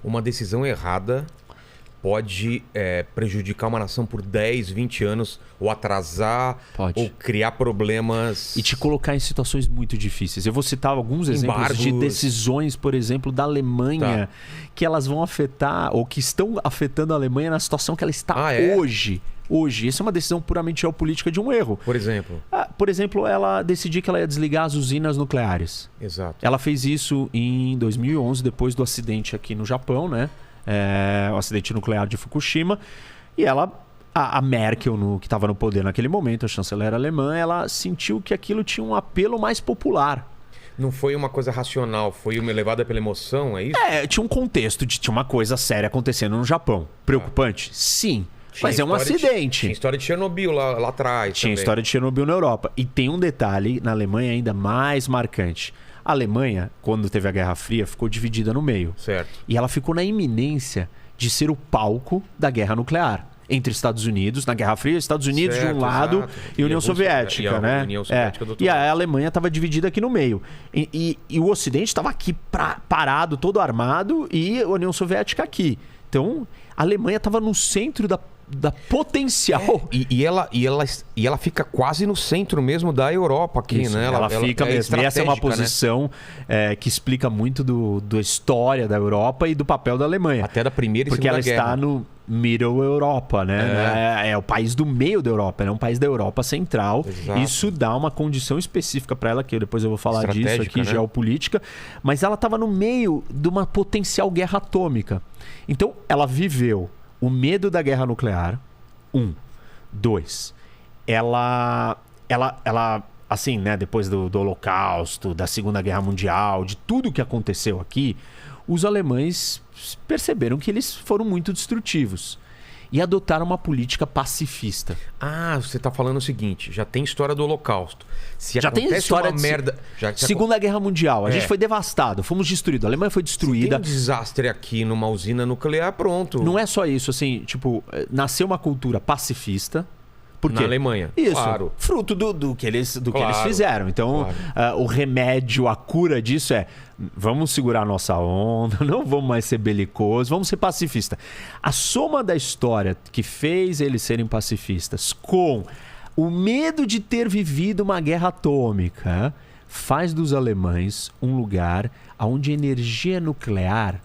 uma decisão errada pode prejudicar uma nação por 10, 20 anos, ou atrasar, ou criar problemas. E te colocar em situações muito difíceis. Eu vou citar alguns exemplos de decisões, por exemplo, da Alemanha, que elas vão afetar, ou que estão afetando a Alemanha na situação que ela está hoje. Hoje. Essa é uma decisão puramente geopolítica de um erro. Por exemplo? Por exemplo, ela decidiu que ela ia desligar as usinas nucleares. Exato. Ela fez isso em 2011, depois do acidente aqui no Japão, né? O acidente nuclear de Fukushima. E a Merkel, que estava no poder naquele momento, a chanceler alemã, ela sentiu que aquilo tinha um apelo mais popular. Não foi uma coisa racional, foi uma levada pela emoção, é isso? Tinha um contexto, tinha uma coisa séria acontecendo no Japão. Preocupante? Sim. Mas é um acidente. Tinha história de Chernobyl lá atrás. Tinha história de Chernobyl na Europa. E tem um detalhe na Alemanha ainda mais marcante. A Alemanha, quando teve a Guerra Fria, ficou dividida no meio. Certo. E ela ficou na iminência de ser o palco da guerra nuclear. Entre Estados Unidos, na Guerra Fria, Estados Unidos de um lado e União Soviética, né? União Soviética do outro e lado. a Alemanha estava dividida aqui no meio. E o Ocidente estava aqui parado, todo armado, e a União Soviética aqui. Então, a Alemanha estava no centro da potencial. E ela fica quase no centro mesmo da Europa aqui, Isso, né? Ela fica mesmo. E essa é uma posição que explica muito da história da Europa e do papel da Alemanha. Até da Primeira e Porque Segunda ela está no Middle Europa, né? É o país do meio da Europa, é um país da Europa Central. Exato. Isso dá uma condição específica para ela, que depois eu vou falar disso aqui, né? Geopolítica. Mas ela estava no meio de uma potencial guerra atômica. Então, ela viveu o medo da guerra nuclear. 2. Ela assim, né, depois do Holocausto, da Segunda Guerra Mundial, de tudo que aconteceu aqui, os alemães perceberam que eles foram muito destrutivos e adotaram uma política pacifista. Você está falando o seguinte, já tem história do Holocausto. Já tem história de merda. Segunda Guerra Mundial, a gente foi devastado, fomos destruídos, a Alemanha foi destruída. Se tem um desastre aqui numa usina nuclear, pronto. Não é só isso, assim, tipo, nasceu uma cultura pacifista. Por quê? Na Alemanha. Isso. Claro. Fruto do que eles fizeram. Então, o remédio, a cura disso vamos segurar a nossa onda, não vamos mais ser belicosos, vamos ser pacifistas. A soma da história que fez eles serem pacifistas com o medo de ter vivido uma guerra atômica faz dos alemães um lugar onde a energia nuclear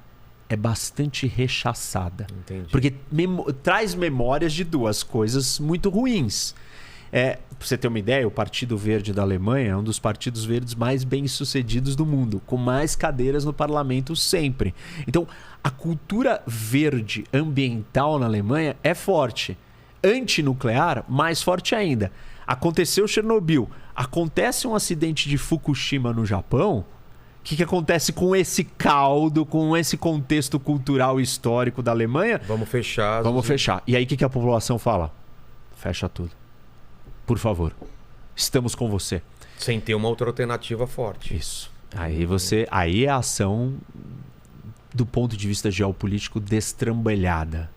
é bastante rechaçada. Entendi. Porque traz memórias de duas coisas muito ruins. Pra você ter uma ideia, o Partido Verde da Alemanha é um dos partidos verdes mais bem-sucedidos do mundo, com mais cadeiras no parlamento sempre. Então, a cultura verde ambiental na Alemanha é forte. Antinuclear, mais forte ainda. Aconteceu Chernobyl. Acontece um acidente de Fukushima no Japão. O que acontece com esse caldo, com esse contexto cultural e histórico da Alemanha? Vamos fechar. Vamos fechar. E aí o que a população fala? Fecha tudo. Por favor. Estamos com você. Sem ter uma outra alternativa forte. Isso. Aí é a ação do ponto de vista geopolítico destrambelhada.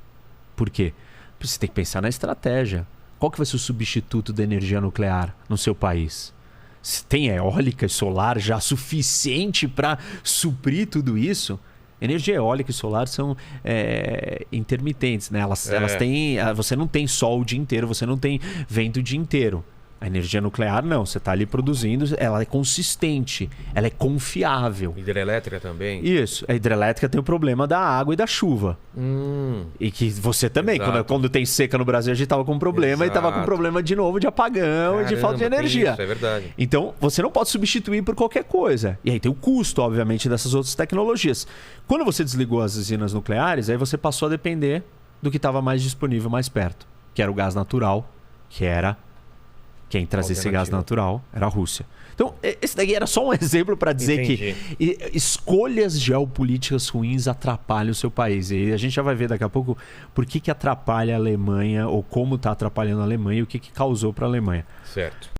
Por quê? Você tem que pensar na estratégia. Qual que vai ser o substituto da energia nuclear no seu país? Se tem eólica e solar já suficiente para suprir tudo isso? Energia eólica e solar são intermitentes, né? Elas têm. Você não tem sol o dia inteiro, você não tem vento o dia inteiro. A energia nuclear não, você está ali produzindo, ela é consistente, ela é confiável. Hidrelétrica também? Isso, a hidrelétrica tem o problema da água e da chuva. E que você também, quando tem seca no Brasil, a gente estava com um problema. Exato. E estava com problema de novo de apagão. Caramba, e de falta de energia. Isso, é verdade. Então, você não pode substituir por qualquer coisa. E aí tem o custo, obviamente, dessas outras tecnologias. Quando você desligou as usinas nucleares, aí você passou a depender do que estava mais disponível mais perto, que era o gás natural, que era... Quem trazia esse gás natural era a Rússia. Então, esse daqui era só um exemplo para dizer que escolhas geopolíticas ruins atrapalham o seu país. E a gente já vai ver daqui a pouco por que atrapalha a Alemanha, ou como está atrapalhando a Alemanha e o que causou para a Alemanha. Certo.